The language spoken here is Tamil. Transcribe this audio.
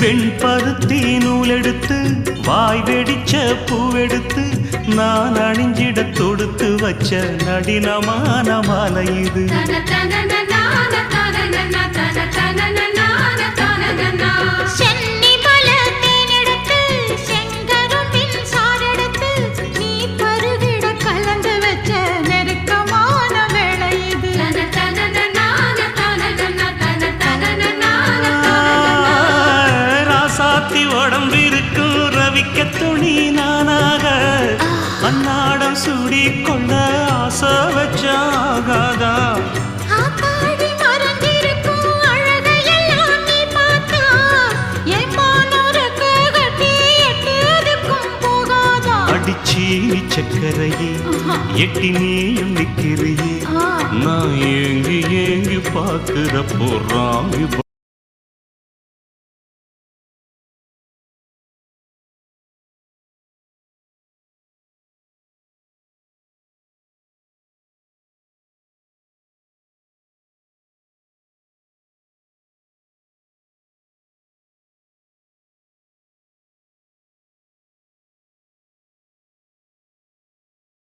வெண்பருத்தி நூலெடுத்து வாய் வெடிச்ச பூவெடுத்து நான் அணிஞ்சிட தொடுத்து வச்ச நடினமான மாலை இது. உடம்பிருக்கும் ரவிக்க துணி நானாக அன்னாடம் சூடி கொண்ட ஆசை வச்சாகாதா. அடிச்சீனி சக்கரையே எட்டி நீயும் நிக்கிறியே நான் ஏங்கி ஏங்கி பார்க்கிறப்போ ராமி